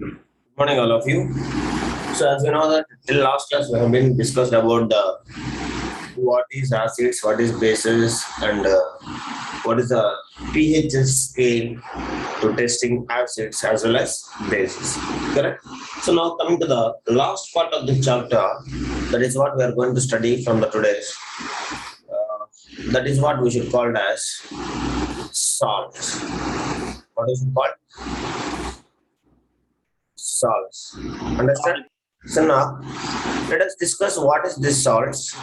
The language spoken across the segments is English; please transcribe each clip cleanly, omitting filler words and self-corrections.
Good morning, all of you. So, as you know, that till last class we have been discussed about the what is acids, what is bases, and what is the pH scale to testing acids as well as bases. Correct. So now coming to the last part of the chapter, that is what we are going to study from the today's. Uh, that is what we should call as salts. What is it called? Salts. Understand? So now let us discuss what is this salts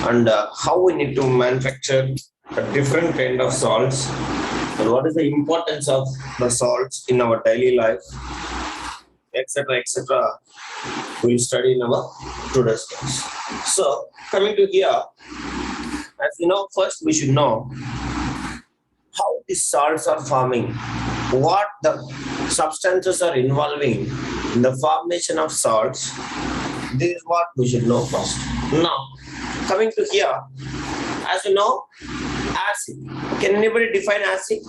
and how we need to manufacture a different kind of salts and what is the importance of the salts in our daily life, etc., etc. We'll study in our today's class. So coming to here, as you know, first we should know how these salts are forming, what the substances are involving in the formation of salts. This is what we should know first. Now, coming to here, as you know, acid. Can anybody define acid?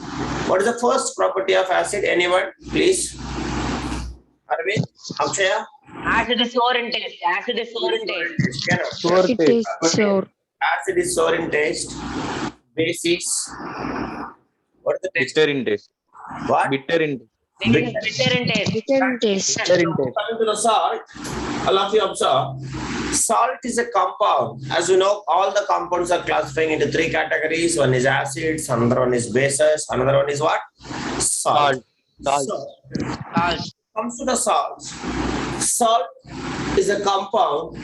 What is the first property of acid? Anyone, please? Arvind, Akshaya? Acid is sour in taste. Acid is sour in taste. Yeah. It is sour. Acid is sour in taste. Base is what is the taste? Bitter in taste. What? Bitter in taste. It is bitter in taste. Bitter taste. Bitter in taste. Coming to the salt, all of you observe. Salt is a compound. As you know, all the compounds are classifying into three categories. One is acids, another one is bases, another one is what? Salt. Salt. So, Salt. comes to the salt. Salt is a compound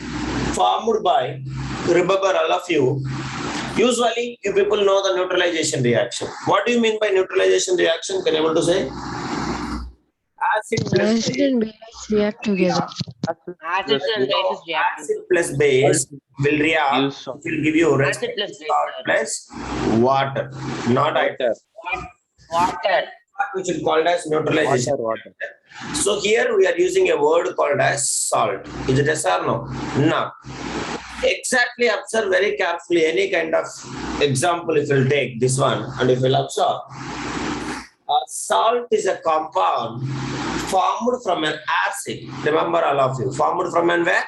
formed by, remember all of you, usually you people know the neutralization reaction. What do you mean by neutralization reaction? Can you able to say? Acid plus Acid and base react together. Acid and bases react. acid plus base will react, Use salt. will give you Acid plus base. salt plus water, not Water. Water. which is called as neutralization. Water. So here we are using a word called as salt. Is it yes or no? No. Exactly observe very carefully any kind of example if you'll take this one and if you'll observe. Salt is a compound formed from an acid. Remember all of you. Formed from an where?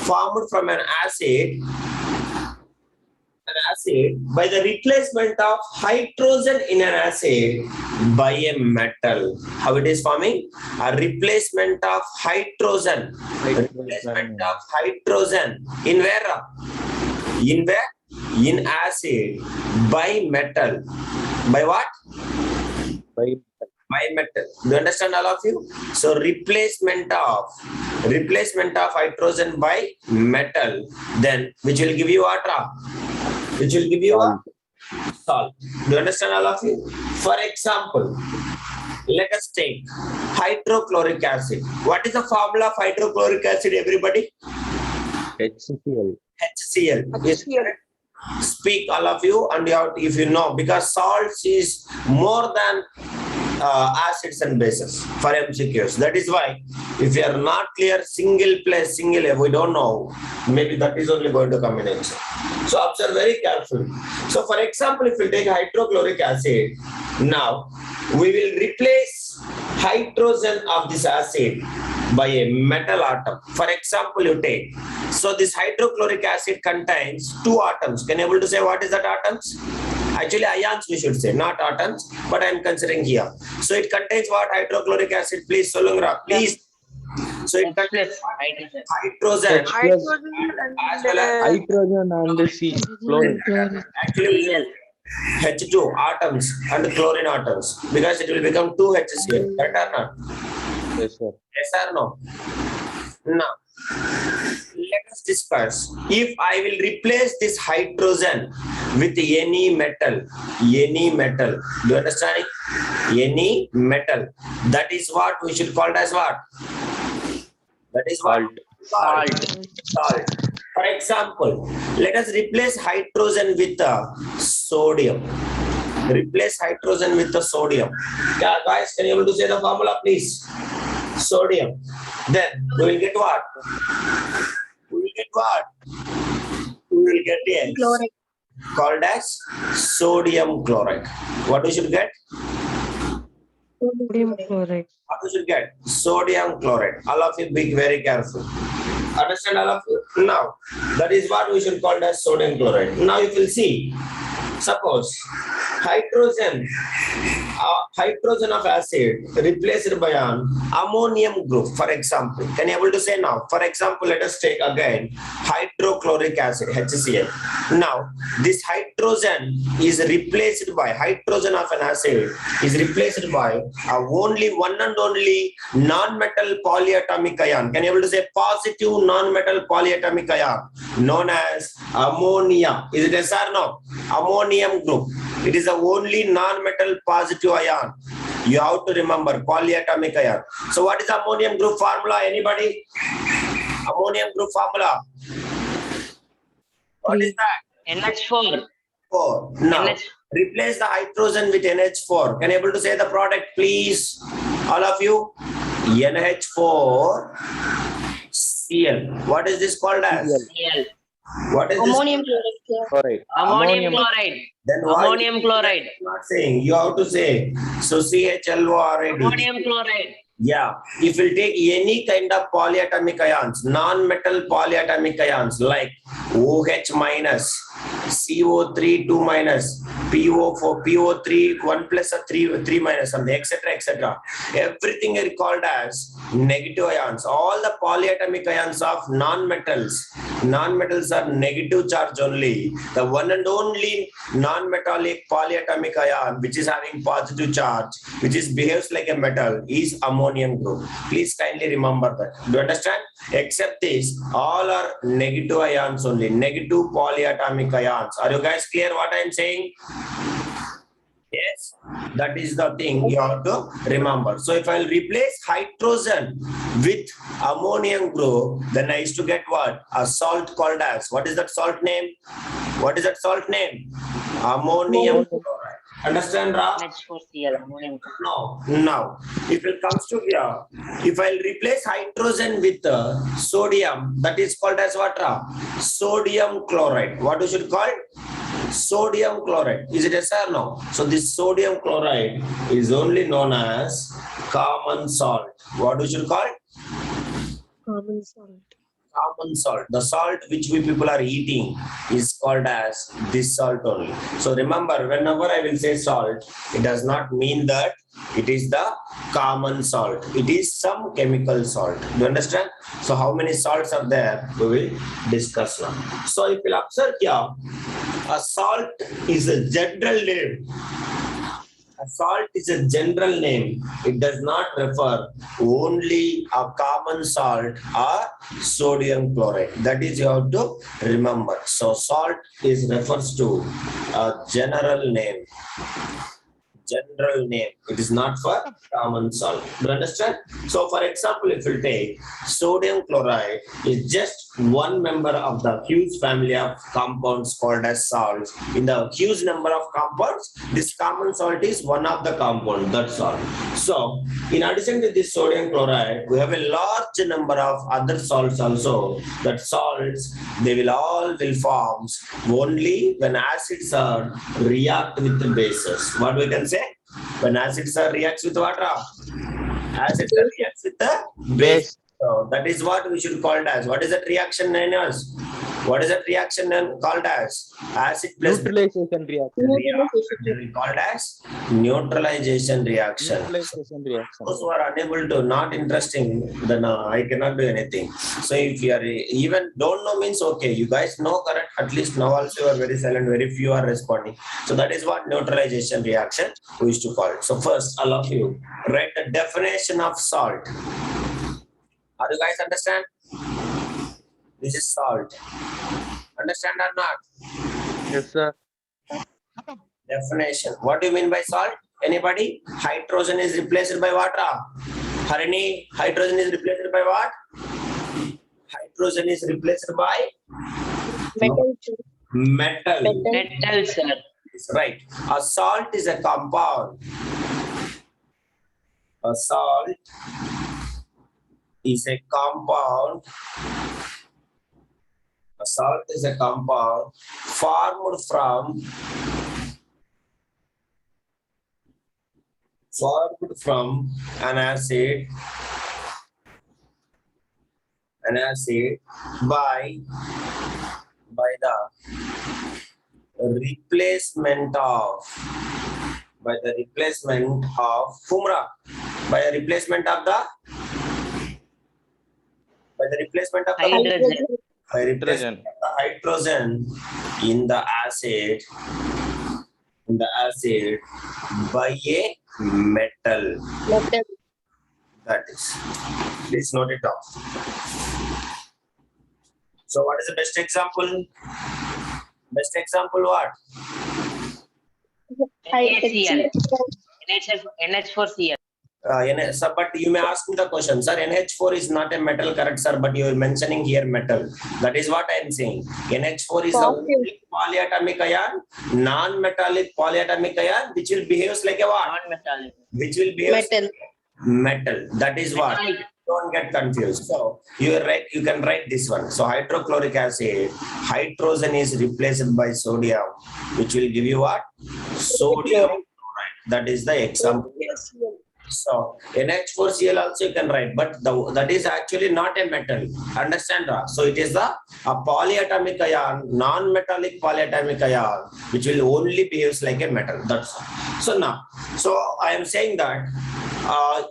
Formed from an acid by the replacement of hydrogen in an acid by a metal. How it is forming? A replacement of hydrogen. Replacement of hydrogen in where? In where? In acid by metal. By what? By metal. Do you understand all of you? So replacement of hydrogen by metal, then which will give you water. Which will give you a salt. Do you understand all of you? For example, let us take hydrochloric acid. What is the formula of hydrochloric acid, everybody? HCl. HCl. Yes, correct. Speak all of you and you have to, if you know, because salts is more than acids and bases for MCQs. That is why if you are not clear single place, we don't know, maybe that is only going to come in answer. So observe very carefully. So for example, if you take hydrochloric acid, now we will replace hydrogen of this acid by a metal atom. For example, you take, so this hydrochloric acid contains two atoms. Can you able to say what is that atoms? Actually, ions we should say, not atoms, but I am considering here. So it contains what? Hydrochloric acid, please, Solungra, please. So it contains hydrogen as well as Hydrogen and the C. Chlorine. actually H2 atoms and chlorine atoms because it will become 2 HCl. Correct or not? Yes, sir. Yes or no? Now, let us discuss. If I will replace this hydrogen with any metal, do you understand it? Any metal. That is what we should call it as what? That is what? Salt. For example, let us replace hydrogen with sodium. Replace hydrogen with the sodium. Yeah, guys, can you able to say the formula, please? Sodium. Then we will get what? We will get what? We will get a Chloride. called as sodium chloride. What we should get? Sodium chloride. What we should get? Sodium chloride. All of you be very careful. Understand all of you? Now, that is what we should call as sodium chloride. Now you will see, suppose hydrogen of acid replaced by an ammonium group, for example. Can you able to say now? For example, let us take again hydrochloric acid, HCl. Now, this hydrogen is replaced by hydrogen of an acid is replaced by only one and only non-metal polyatomic ion. Can you able to say positive non-metal polyatomic ion known as ammonia? Is it yes or no? Ammonium group. It is the only non-metal positive ion. You have to remember polyatomic ion. So what is ammonium group formula? Anybody? Ammonium group formula. What is that? NH4. 4. Now, NH. replace the hydrogen with NH4. Can you able to say the product, please? All of you? NH4 Cl. What is this called as? Cl. What is Ammonium this? chloride. Ammonium chloride. Then why Ammonium chloride. not saying? You have to say. So CHLORID. Ammonium chloride. Yeah, if you take any kind of polyatomic ions, non-metal polyatomic ions like OH minus, CO3 2 minus, PO4, PO3 1 plus or 3 minus, something, etc., etc. Everything is called as negative ions. All the polyatomic ions of non-metals. Non-metals are negative charge only. The one and only non-metallic polyatomic ion which is having positive charge, which is behaves like a metal, is ammonium group. Please kindly remember that. Do you understand? Except this, all are negative ions only, negative polyatomic ions. Are you guys clear what I am saying? Yes, that is the thing you have to remember. So if I will replace hydrogen with ammonium group, then I used to get what? A salt called as, what is that salt name? What is that salt name? Ammonium chloride. Understand, Ra? NH4Cl. Ammonium chloride. No. Now, if it comes to here, if I replace hydrogen with sodium, that is called as what, Ra? Sodium chloride. What we should call? Sodium chloride. Is it yes or no? So this sodium chloride is only known as common salt. What we should call? Common salt. Common salt. The salt which we people are eating is called as this salt only. So remember, whenever I will say salt, it does not mean that it is the common salt. It is some chemical salt. Do you understand? So how many salts are there? We will discuss now. So if you observe here, a salt is a general name. A salt is a general name. It does not refer only a common salt or sodium chloride. That is you have to remember. So salt is refers to a general name. General name. It is not for common salt. Do you understand? So for example, if you take sodium chloride is just one member of the huge family of compounds called as salts. In the huge number of compounds, this common salt is one of the compound. That's all. So in addition to this sodium chloride, we have a large number of other salts also. That salts, they will all will form only when acids are react with the bases. What we can say? When acids are reacts with water, acids are reacts with the base. So that is what we should call it as. What is that reaction known as? What is that reaction called as? Acid plus Neutralization reaction. we call it as neutralization reaction. Neutralization reaction. Those who are unable to, not interesting, then I cannot do anything. So if you are even don't know means okay, you guys know correct. At least now also you are very silent. Very few are responding. So that is what neutralization reaction we used to call it. So first, all of you write the definition of salt. Are you guys understand? This is salt. Understand or not? Yes, sir. Definition. What do you mean by salt? Anybody? Hydrogen is replaced by water. Harini, hydrogen is replaced by what? Hydrogen is replaced by Metal. metal. Metal, sir. Right. A salt is a compound. A salt is a compound. A salt is a compound formed formed from an acid by the replacement of humra, by a replacement of the Hydrogen. by replacement of the hydrogen in the acid by a metal. That is, please note it down. So what is the best example? Best example what? NaCl. NH4Cl. Sir, but you may ask me the question, sir. NH4 is not a metal, correct, sir? But you are mentioning here metal. That is what I am saying. NH4 is a polyatomic ion, non-metallic polyatomic ion, which will behave like a what? Non-metallic. Which will behave Metal. metal. That is what. Don't get confused. So you are right. You can write this one. So hydrochloric acid, hydrogen is replaced by sodium, which will give you what? Sodium chloride. That is the example. So NH4Cl also you can write, but that is actually not a metal. Understand that? So it is a polyatomic ion, non-metallic polyatomic ion, which will only behave like a metal. That's all. So now, so I am saying that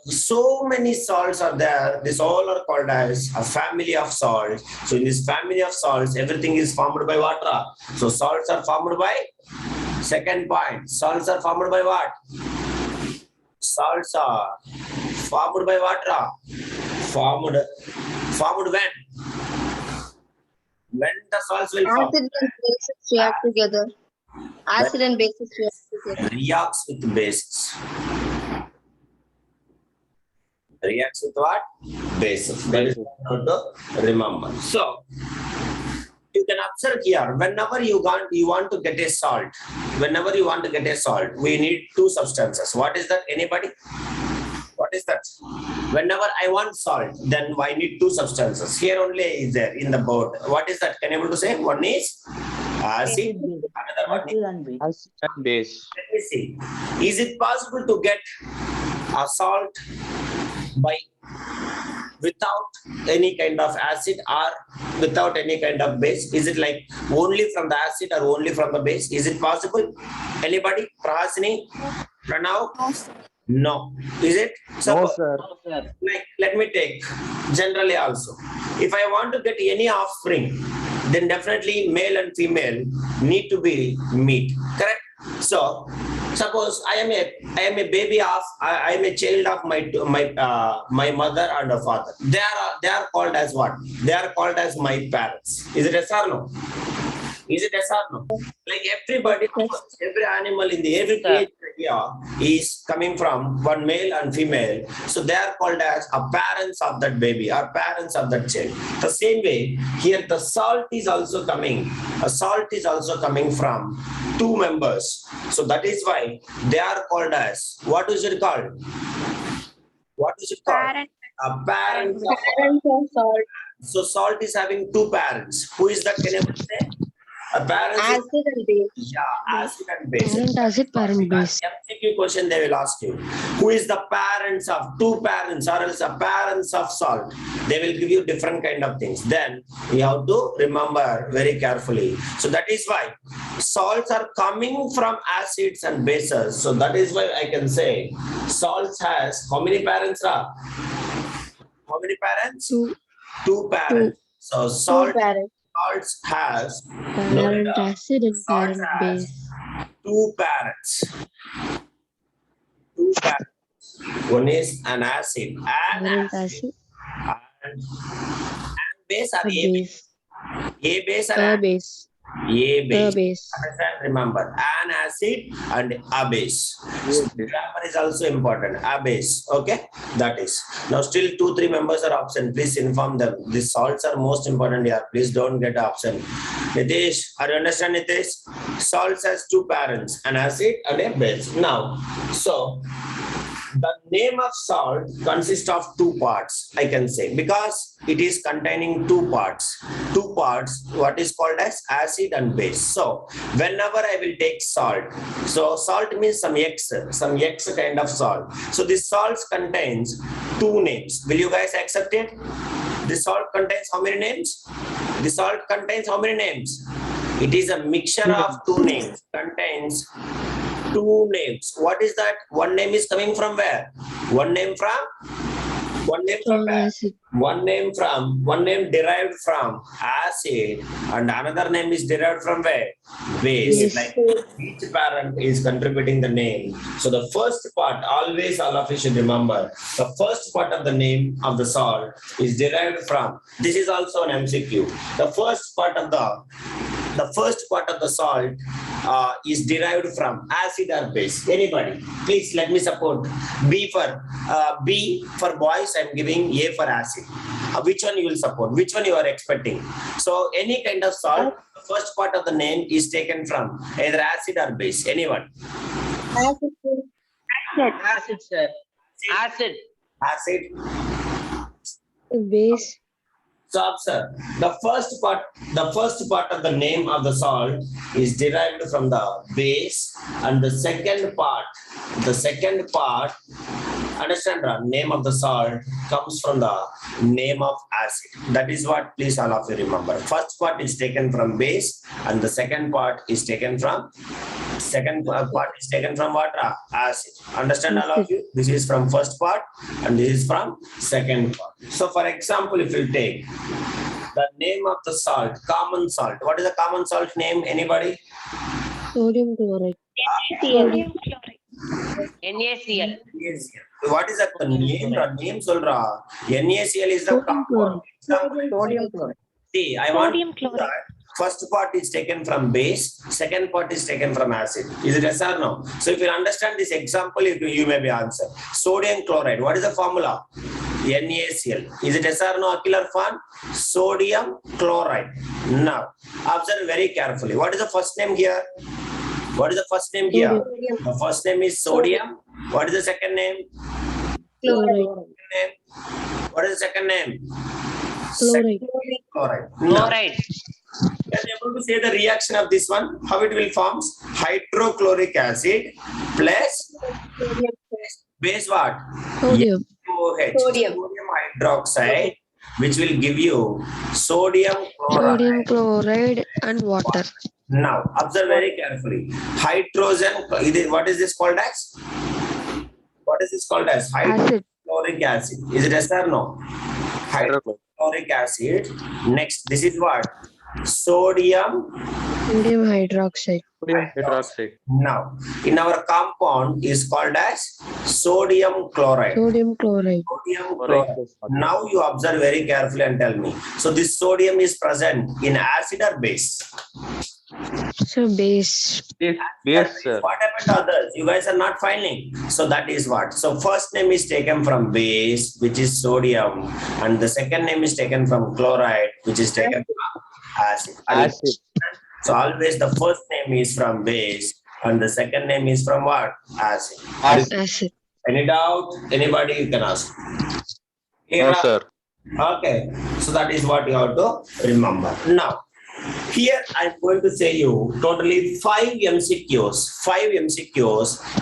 so many salts are there. These all are called as a family of salts. So in this family of salts, everything is formed by water. So salts are formed by, second point, salts are formed by what? Salts are formed by water. Formed when? When the salts will form? Acid and bases react together. Acid and bases react together. Reacts with bases. Reacts with what? Bases. That is what to remember. So you can observe here, whenever you want to get a salt, we need two substances. What is that? Anybody? What is that? Whenever I want salt, then I need two substances. Here only is there in the board. What is that? Can you able to say? One is acid, another one is Acid and base. let me see. Is it possible to get a salt without any kind of acid or without any kind of base? Is it like only from the acid or only from the base? Is it possible? Anybody? Prahasini? Pranav? No. Is it? No, Suppose, sir. like, let me take generally also. If I want to get any offspring, then definitely male and female need to be meet. Correct? So suppose I am a baby of I am a child of my mother and a father. They are called as what? They are called as my parents. Is it yes or no? Is it yes or no? Like everybody, every animal in the every creature here is coming from one male and female. So they are called as a parents of that baby or parents of that child. The same way, here the salt is also coming. A salt is also coming from two members. So that is why they are called as, what is it called? What is it called? Parent. A parent. Parents of salt. So salt is having two parents. Who is that? Can you say? A parent. Acid and base. Yeah, acid and base. Parent acid, parent base. MCQ question they will ask you. Who is the parents of two parents or else a parents of salt? They will give you different kind of things. Then you have to remember very carefully. So that is why salts are coming from acids and bases. So that is why I can say salts has how many parents are? How many parents? Two parents. So Two parents. salts has Parent acid and salts parent has base. two parents. Two parents. One is an acid Parent acid, and base are a A base. A base or A base. A A base. base. Understand? Remember, an acid and a base. Grammar is also important. A base. Okay, that is. Now still 2-3 members are absent. Please inform them. These salts are most important here. Please don't get absent. Nitesh, are you understand Nitesh? Salts has two parents, an acid and a base. Now, so The name of salt consists of two parts, I can say, because it is containing two parts. Two parts, what is called as acid and base. So whenever I will take salt, so salt means some X kind of salt. So this salt contains two names. Will you guys accept it? The salt contains how many names? The salt contains how many names? It is a mixture of two names, contains two names. What is that? One name is coming from where? One name from where? acid. One name derived from acid, and another name is derived from where? Base. Base. Like each parent is contributing the name. So the first part, always all of you should remember, the first part of the name of the salt is derived from. This is also an MCQ. The first part of the salt is derived from acid or base. Anybody, please let me support. B for boys, I'm giving. A for acid. Which one you will support? Which one you are expecting? So any kind of salt, the first part of the name is taken from either acid or base. Anyone? Acid. Acid, sir. Acid. Acid. Base. So observe, the first part of the name of the salt is derived from the base, and the second part, understand, name of the salt comes from the name of acid. That is what, please all of you remember. First part is taken from base, and the second part is taken from what? Acid. Understand, all of you? This is from first part, and this is from second part. So for example, if you take the name of the salt, common salt. What is the common salt name? Anybody? Sodium chloride. NaCl. What is the name? Name solra. NaCl is the Sodium compound. Sodium chloride. See, I want to do that. First part is taken from base, second part is taken from acid. Is it yes or no? So if you understand this example, you may be answer. Sodium chloride. What is the formula? NaCl. Is it yes or no, Akhil Irfan? Sodium chloride. Now, observe very carefully. What is the first name here? The first name is sodium. What is the second name? Chloride. What is the second name? Chloride. Chloride. Now, Chloride. can you able to say the reaction of this one? How it will form? Hydrochloric acid plus base what? Sodium. OH. Sodium hydroxide, which will give you sodium chloride. Sodium chloride and water. Now, observe very carefully. Hydrogen, what is this called as? Acid. Hydrochloric acid. Is it yes or no? Hydrochloric acid. Next, this is what? Sodium hydroxide. Now, in our compound is called as sodium chloride. Sodium chloride. Now you observe very carefully and tell me. So this sodium is present in acid or base? So base. Base, sir. What happened to others? You guys are not finding. So that is what. So first name is taken from base, which is sodium, and the second name is taken from chloride, which is taken from acid. So always the first name is from base, and the second name is from what? Acid. Acid. Any doubt? Anybody you can ask. No, sir. Okay. So that is what you have to remember. Now, here I'm going to say you totally 5 MCQs,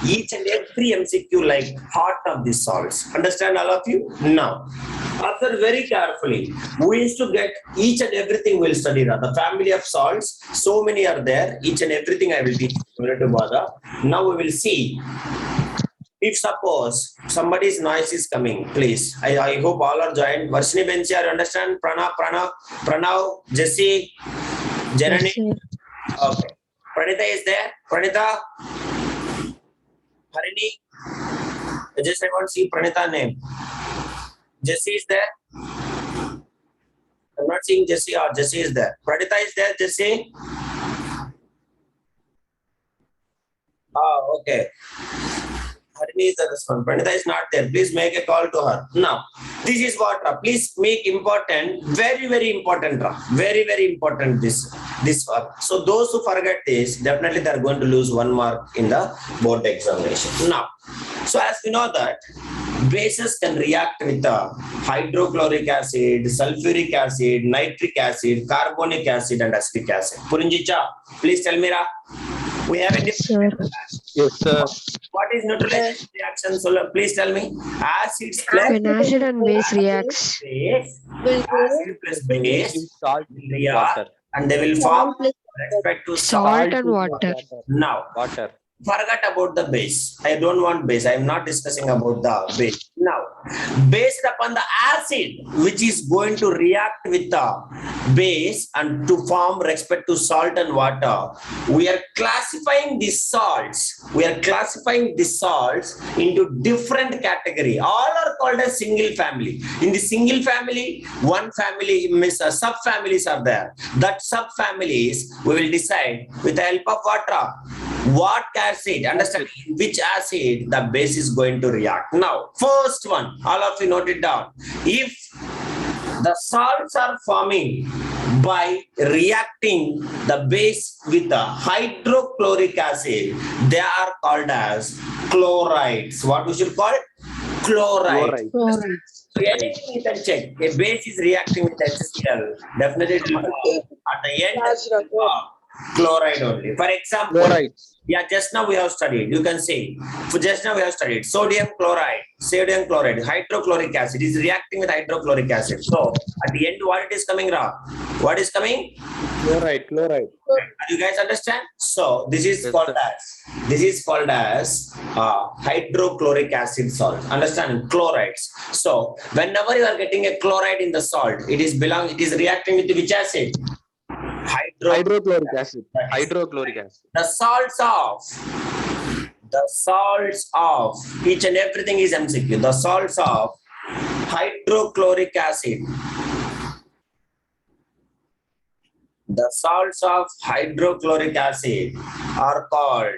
each and every MCQ like heart of the salts. Understand, all of you? Now, observe very carefully. We used to get each and everything we'll study that. The family of salts, so many are there. Each and everything I will teach you. Not to bother. Now we will see. If suppose somebody's noise is coming, please. I hope all are joined. Varshini Benchar, you understand? Pranav, Jesse, Janani. Okay. Pranita is there. Pranita. Harini. I just I want to see Pranita name. Jesse is there. I'm not seeing Jesse or Jesse is there. Pranita is there, Jesse. Oh, okay. Harini is the response. Pranita is not there. Please make a call to her. Now, this is what, please make important, very, very important, very, very important this one. So those who forget this, definitely they are going to lose 1 mark in the board examination. Now, So as we know that bases can react with hydrochloric acid, sulfuric acid, nitric acid, carbonic acid, and acetic acid. Purinjicha, please tell me, Ra. We have a different. Yes, sir. What is neutralization reaction? So please tell me. Acids plus When acid and base reacts, base, Will acid plus base Salt, will react water. and they will form plus with respect to salt and water. Now, Water. forget about the base. I don't want base. I am not discussing about the base. Now, based upon the acid, which is going to react with the base and to form respect to salt and water, we are classifying these salts. We are classifying these salts into different category. All are called as single family. In the single family, one family means subfamilies are there. That subfamilies we will decide with the help of water. What acid, understand which acid the base is going to react. Now, first one, all of you note it down. If the salts are forming by reacting the base with the hydrochloric acid, they are called as chlorides. What we should call? Chloride. So anything you can check. A base is reacting with HCl, definitely it will form at the end chloride only. For example, Chloride. yeah, just now we have studied. You can say, for just now we have studied sodium chloride, hydrochloric acid is reacting with hydrochloric acid. So at the end, what it is coming, Ra? What is coming? Chloride. You guys understand? So this is Yes, called sir. as hydrochloric acid salt. Understand? Chlorides. So whenever you are getting a chloride in the salt, it is reacting with which acid? Hydrochloric acid. Hydrochloric acid. The salts of each and everything is MCQ. The salts of hydrochloric acid. The salts of hydrochloric acid are called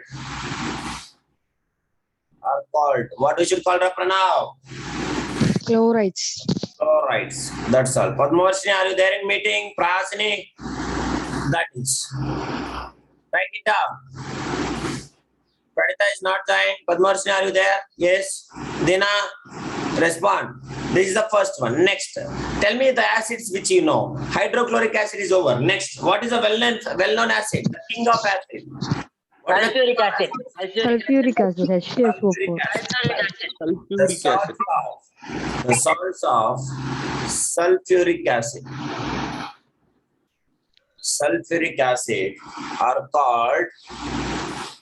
what we should call Pranav? Chlorides. Chlorides. That's all. Padmavarshini, are you there in meeting? Prasini? That is. Write it down. Pradita is not joined. Padmavarshini, are you there? Yes. Dina, respond. This is the first one. Next, tell me the acids which you know. Hydrochloric acid is over. Next, what is a well-known acid? The king of acid. What is Sulfuric acid. Sulfuric acid, H2SO4. the Sulfuric acid. the salts of sulfuric acid. Sulfuric acid are called,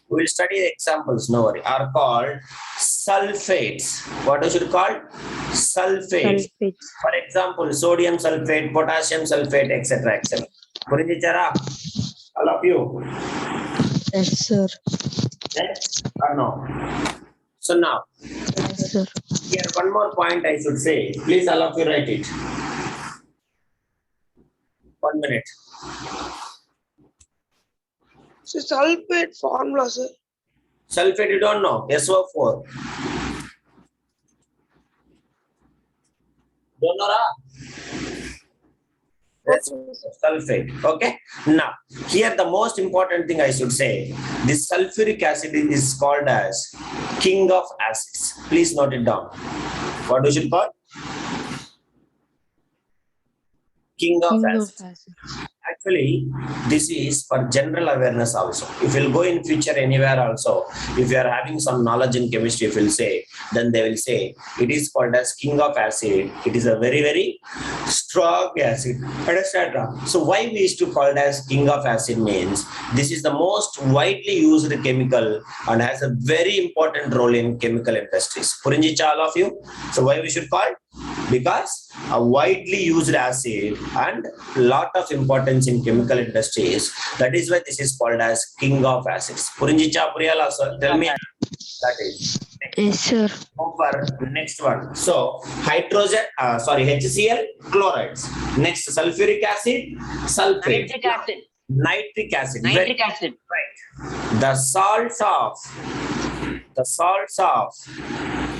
we will study the examples, no worry, are called sulfates. What is it called? Sulfates. Sulfates. For example, sodium sulfate, potassium sulfate, etc. etc. Purinjichara, all of you? Yes, sir. Yes or no? So now, Yes, sir. here one more point I should say. Please all of you write it. 1 minute. So sulfate formula, sir. Sulfate you don't know. SO4. Don't know, Ra? Yes, sulfate. Okay. Now, here the most important thing I should say, this sulfuric acid is called as king of acids. Please note it down. What do you should call? King of King of acids. acid. Actually, this is for general awareness also. If you'll go in future anywhere also, if you are having some knowledge in chemistry, if you'll say, then they will say, it is called as king of acid. It is a very, very strong acid. Understand? Ra? So why we used to call it as king of acid means, this is the most widely used chemical and has a very important role in chemical industries. Purinjicha, all of you. So why we should call? Because a widely used acid and lot of importance in chemical industries. That is why this is called as king of acids. Purinjicha, Puriyala, sir, tell me that is. Yes, sir. Over next one. So HCl, chlorides. Next, sulfuric acid, sulfate. Nitric acid. Nitric acid. Nitric acid. Right. The salts of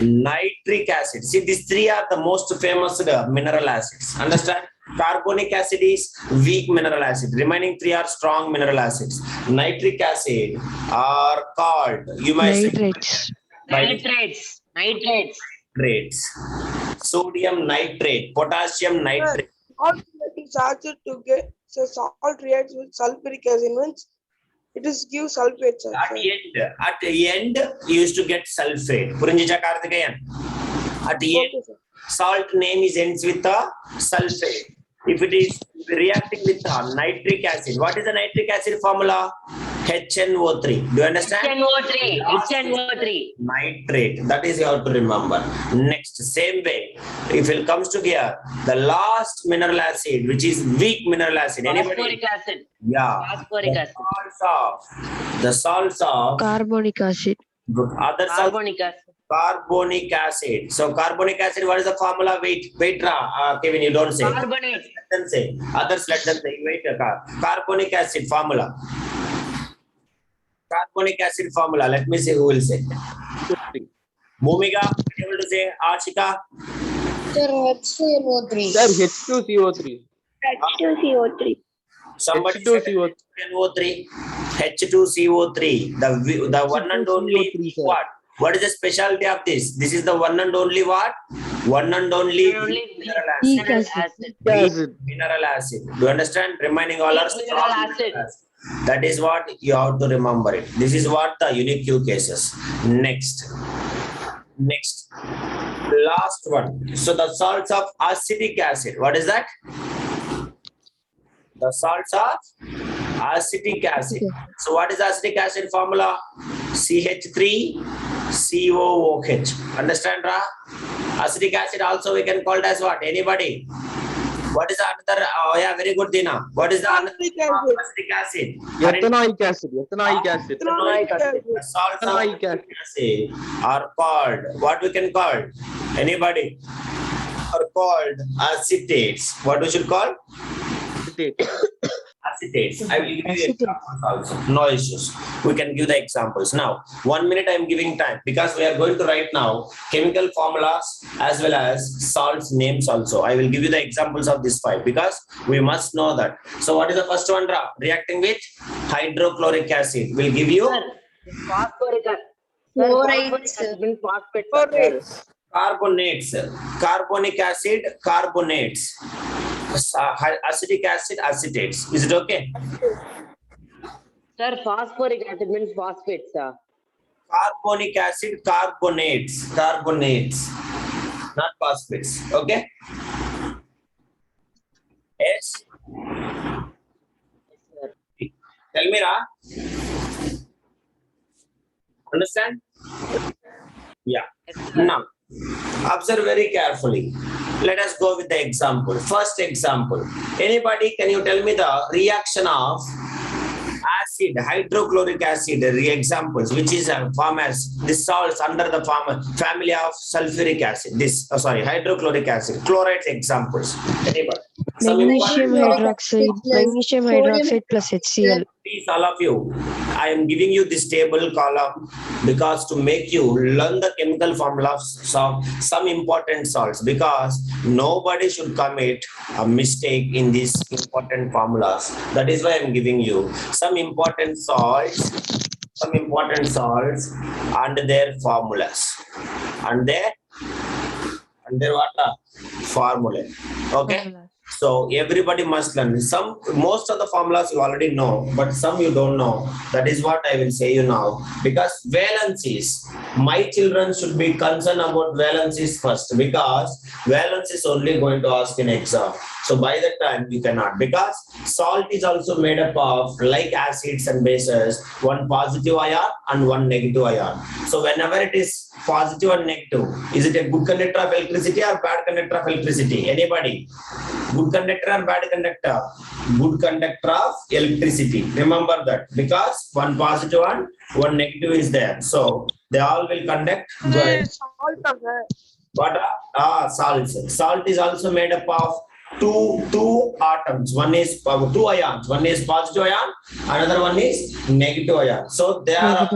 nitric acid. See, these three are the most famous mineral acids. Understand? Carbonic acid is weak mineral acid. Remaining three are strong mineral acids. Nitric acid are called, you might say, Nitrates. Nitrates. Nitrates. Nitrates. Sodium nitrate, potassium nitrate. Salt is acid to get, so salt reacts with sulfuric acid means it is give sulfate, sir. At the end, you used to get sulfate. Purinjicha Karthikeyan. At the end, Okay, sir. salt name is ends with a sulfate. If it is reacting with a nitric acid, what is the nitric acid formula? HNO3. Do you understand? HNO3. HNO3. Nitrate. That is you have to remember. Next, same way. If it comes to here, the last mineral acid, which is weak mineral acid. Anybody? Phosphoric acid. Yeah. Phosphoric acid. The salts of Carbonic acid. other salts. Carbonic acid. Carbonic acid. So carbonic acid, what is the formula? Wait, Kevin, you don't say. Carbonate. Let them say. Others let them say. Wait, carbonic acid formula. Carbonic acid formula. Let me see who will say. Bhumika, able to say. Ashika. Sir, H2NO3. Sir, H2CO3. H2CO3. Somebody H2CO3. H2CO3. H2CO3. The one and only H2CO3, sir. what? What is the specialty of this? This is the one and only what? One and only Only mineral weak acid. acid. Acid. Mineral acid. Do you understand? Remaining all are Mineral strong acid. mineral acid. That is what you have to remember it. This is what the unique Q cases. Next. Last one. So the salts of acetic acid. What is that? The salts of acetic acid. So what is acetic acid formula? CH3COOH. Understand, Ra? Acetic acid also we can call it as what? Anybody? What is the another? Oh yeah, very good, Dina. What is the another Sulfuric acid. acetic acid? Ethanoic acid. Ethanoic acid. Ethanoic acid. The salts of Ethanoic acetic acid are called, what we can call? Anybody? Are called acetates. What we should call? Acetates. I will give you Acetate. examples also. No issues. We can give the examples. Now, 1 minute I am giving time because we are going to write now chemical formulas as well as salts names also. I will give you the examples of this 5 because we must know that. So what is the first one, Ra? Reacting with hydrochloric acid will give you Sir, phosphoric acid. Chloride, Phosphoric sir. acid means phosphate. Chloride. carbonates, carbonic acid, carbonates, acetic acid, acetates. Is it okay? Sir, phosphoric acid means phosphate, sir. Carbonic acid, carbonates, not phosphates. Okay? Yes? Tell me, Ra. Understand? Yeah. Now, observe very carefully. Let us go with the example. First example. Anybody, can you tell me the reaction of acid, hydrochloric acid, examples, which is form as dissolves under the family of sulfuric acid. Hydrochloric acid. Chloride examples. Anybody? Some Magnesium important- hydroxide plus HCl. Please, all of you, I am giving you this table column because to make you learn the chemical formula of some important salts, because nobody should commit a mistake in these important formulas. That is why I am giving you some important salts and their formulas and their what formula. Okay. So everybody must learn. Most of the formulas you already know, but some you don't know. That is what I will say you now. Because valencies, my children should be concerned about valencies first, because valence is only going to ask in exam. So by that time you cannot, because salt is also made up of, like acids and bases, one positive ion and one negative ion. So whenever it is positive and negative, is it a good conductor of electricity or bad conductor of electricity? Anybody? Good conductor or bad conductor? Good conductor of electricity. Remember that, because one positive and one negative is there. So they all will conduct. Salt, sir. What are salts? Salt is also made up of two atoms. One is two ions. One is positive ion, another one is negative ion. So they are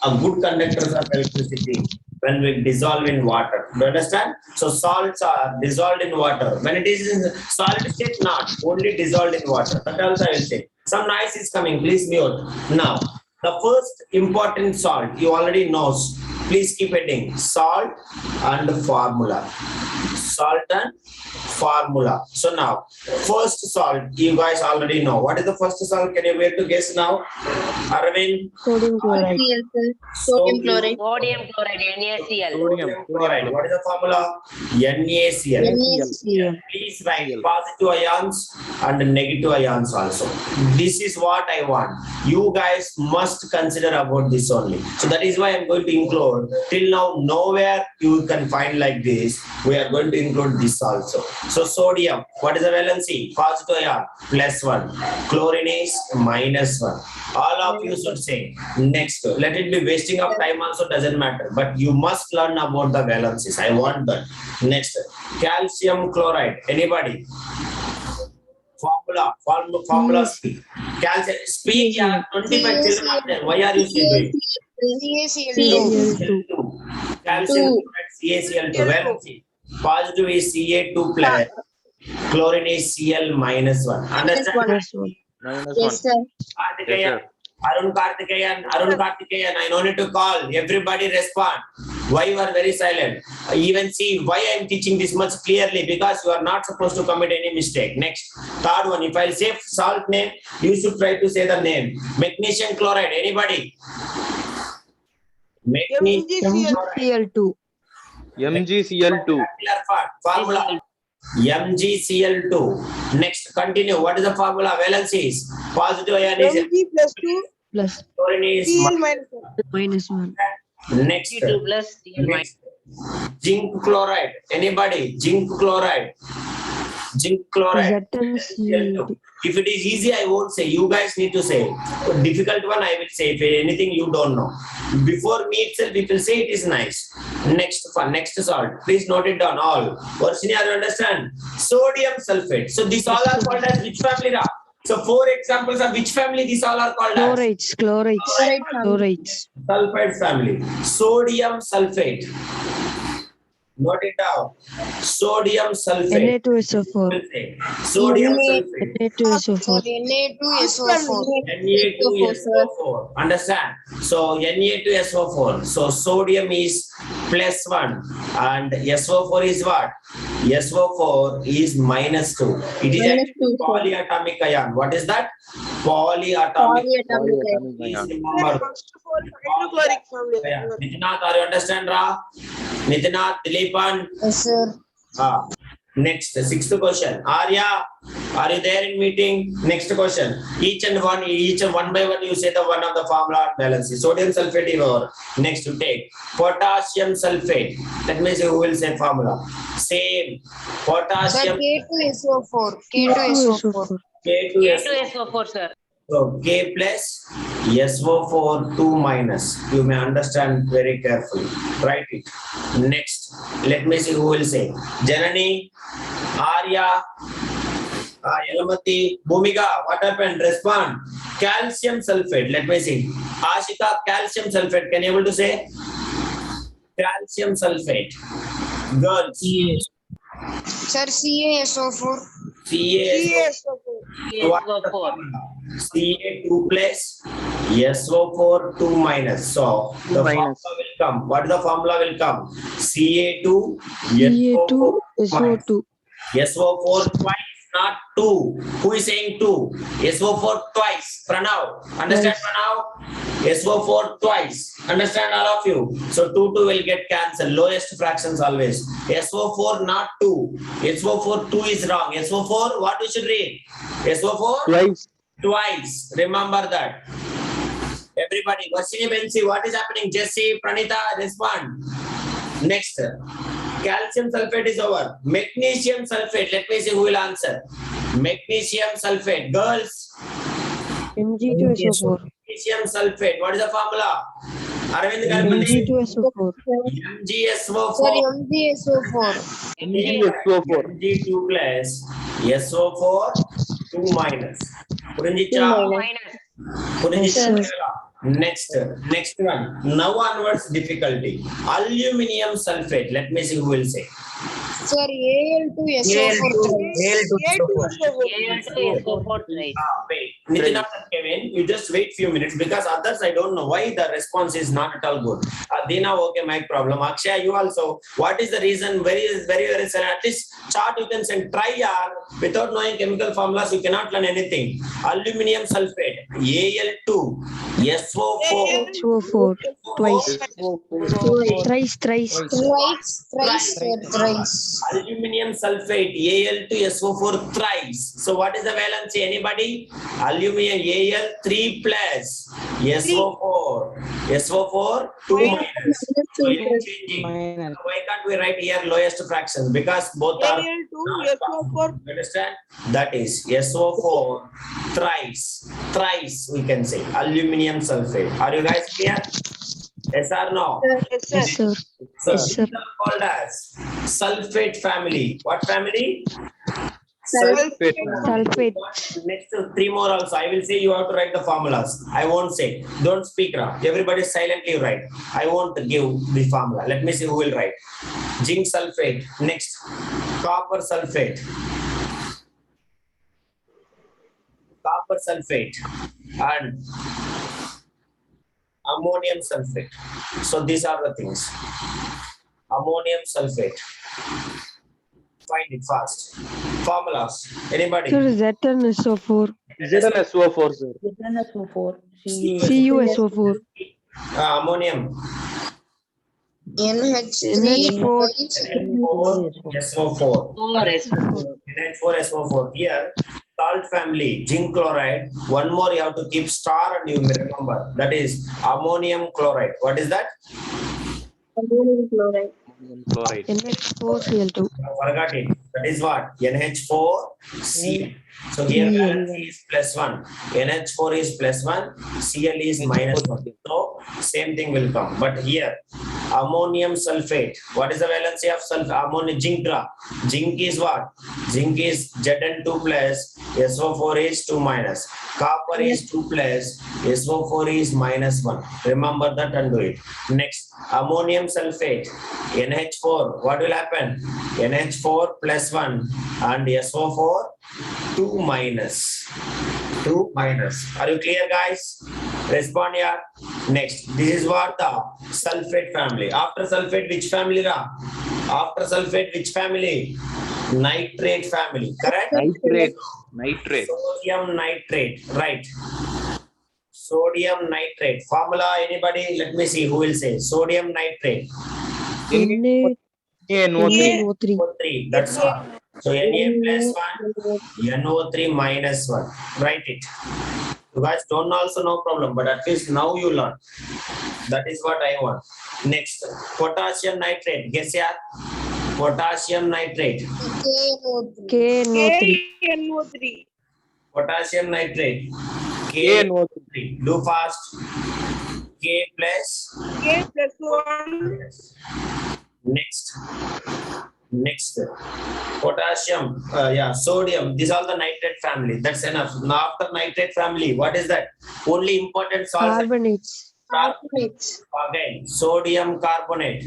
a good conductors of electricity when we dissolve in water. Do you understand? So salts are dissolved in water. When it is in solid state, not only dissolved in water. That also I will say. Some noise is coming. Please mute. Now, The first important salt you already know. Please keep heading. Salt and formula. Salt and formula. So now, first salt you guys already know. What is the first salt? Can you wait to guess now? Arvind. Sodium chloride. HCl, sir. Sodium chloride. Sodium chloride, NaCl. Sodium chloride. What is the formula? NaCl. NaCl. Please write positive ions and negative ions also. This is what I want. You guys must consider about this only. So that is why I'm going to include. Till now, nowhere you can find like this. We are going to include this also. So sodium, what is the valency? Positive ion, +1. Chlorine is -1. All of you should say. Next, let it be wasting of time also doesn't matter. But you must learn about the valencies. I want that. Next, calcium chloride. Anybody? Formula speak. Calcium speak. Yeah, 25 children are there. Why are you doing? CaCl2. Calcium chloride, CaCl2. Valency. Positive is Ca2 plus. Chlorine is Cl -1. Understand? -1. Yes, sir. Karthikeyan, Yes, Arun Karthikeyan, I no need to call. Everybody respond. Why you are very silent? Even see why I am teaching this much clearly, because you are not supposed to commit any mistake. Next, third one. If I say salt name, you should try to say the name. Magnesium chloride. Anybody? Magnesium chloride. MgCl2. MgCl2. Formula. MgCl2. Next, continue. What is the formula? Valencies. Positive ion is Mg+2, Plus chlorine is Cl -1. -1. next. Cu2 plus Cl Next. Zinc chloride. Anybody? Zinc chloride. Zinc chloride. ZnCl2. If it is easy, I won't say. You guys need to say. Difficult one, I will say. If anything you don't know. Before me itself, people say it is nice. Next salt. Please note it down all. Varsini, you understand? Sodium sulfate. So these all are called as which family? Ra? So 4 examples of which family these all are called as? Chlorides. Sulfate family. Sodium sulfate. Note it down. Sodium sulfate. Na2SO4. Sodium sulfate. Na2SO4. Na2SO4. Na2SO4. Understand? So Na2SO4. So sodium is +1 and SO4 is what? SO4 is -2. It is actually polyatomic ion. What is that? Polyatomic. Please remember. First of all, hydrochloric family. Yeah. Nitinath, are you understand, Ra? Nitinath, Dileepan. Yes, sir. Next, 6th question. Arya, are you there in meeting? Next question. Each one by one, you say the one of the formula and balance. Sodium sulfate is over. Next, you take potassium sulfate. That means who will say formula? Same. Sir, Potassium. K2SO4. K2SO4. K2SO4, sir. So K plus SO4 2 minus. You may understand very carefully. Write it. Next, let me see who will say. Janani, Arya, Yalamati, Bhumika, what happened? Respond. Calcium sulfate. Let me see. Ashika, calcium sulfate. Can you able to say? Calcium sulfate. Girls. Sir, CaSO4. CaSO4. What is the CaSO4. formula? Ca2 plus SO4 2 minus. So the formula will come. What the formula will come? Ca2 Ca2 SO2. SO4 twice, not 2. Who is saying 2? SO4 twice. Pranav. Understand, Pranav? SO4 twice. Understand, all of you? So 2 will get cancelled. Lowest fractions always. SO4 not 2. SO4 2 is wrong. SO4, what we should read? SO4 twice. Remember that. Everybody, Varsini, Bensi, what is happening? Jesse, Pranita, respond. Next, calcium sulfate is over. Magnesium sulfate. Let me see who will answer. Magnesium sulfate. Girls. Mg2SO4. Magnesium sulfate. What is the formula? Arvind Kalpani. Mg2SO4. MgSO4. Sir, MgSO4. MgSO4. Mg2 plus SO4 2 minus. Puranjicha. Minus. Next one. Now onwards difficulty. Aluminium sulfate. Let me see who will say. Sir, Al2SO4. Al2SO4, right. Wait. Nitin and Kevin, you just wait few minutes because others I don't know why the response is not at all good. Dina, okay, my problem. Akshay, you also. What is the reason? Very at least chart you can send. Try without knowing chemical formulas, you cannot learn anything. Aluminium sulfate, Al2, SO4. SO4. Twice. Thrice. Thrice. Aluminium sulfate, Al2SO4 thrice. So what is the valency? Anybody? Aluminium Al3 plus SO4. SO4 2 minus. So you can change it. Why can't we write here lowest fraction? Because both are. Al2, SO4. Understand? That is SO4 thrice. Thrice we can say. Aluminium sulfate. Are you guys clear? Yes or no? Yes, sir. Yes, sir. So Yes, sir. these are called as sulfate family. What family? Sulfate. Next to 3 more also. I will say you have to write the formulas. I won't say. Don't speak now. Everybody silently write. I won't give the formula. Let me see who will write. Zinc sulfate. Next. Copper sulfate. Copper sulfate. And ammonium sulfate. So these are the things. Ammonium sulfate. Find it fast. Formulas. Anybody? Sir, ZnSO4. ZnSO4, sir. CuSO4. Ammonium. NH3. SO4. 4 SO4. NH4SO4. Here, salt family, zinc chloride. One more you have to keep star and you may remember. That is ammonium chloride. What is that? Chloride. NH4Cl2. Forgot it. That is what? NH4Cl. So here Cl. balance is +1. NH4 is +1. Cl is -1. So same thing will come. But here ammonium sulfate. What is the valency of ammonium? Zinc drop. Zinc is what? Zinc is Zn2 plus. SO4 is 2 minus. Copper is 2 plus. SO4 is -1. Remember that and do it. Next, ammonium sulfate. NH4. What will happen? NH4 +1 and SO4 2 minus. 2 minus. Are you clear, guys? Respond here. Next, this is what the sulfate family. After sulfate, which family? After sulfate, which family? Nitrate family. Correct? Nitrate. Sodium nitrate. Right. Sodium nitrate. Formula, anybody? Let me see who will say. Sodium nitrate. NaNO3. NO3. NO3. That's all. So Na +1, NO3 -1. Write it. You guys don't also no problem, but at least now you learn. That is what I want. Next, potassium nitrate. Guess yeah. Potassium nitrate. KNO3. KNO3. Potassium nitrate. KNO3. Do fast. K plus. K+1. Next. Potassium. Sodium. These are the nitrate family. That's enough. Now after nitrate family, what is that? Only important salts. Carbonates. Again, sodium carbonate.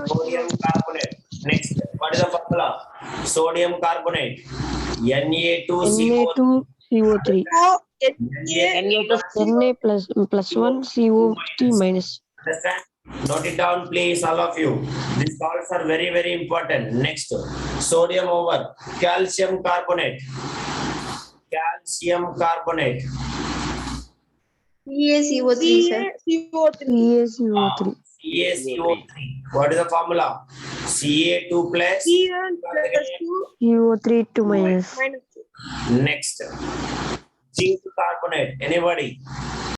Sodium carbonate. Next, what is the formula? Sodium carbonate. Na2CO3. Na +1 CO3 minus. Understand? Note it down, please, all of you. These salts are very, very important. Next, sodium over calcium carbonate. Calcium carbonate. CaCO3, sir. CaCO3. CaCO3. What is the formula? Ca2 plus. CO3 2 minus. Next, zinc carbonate. Anybody?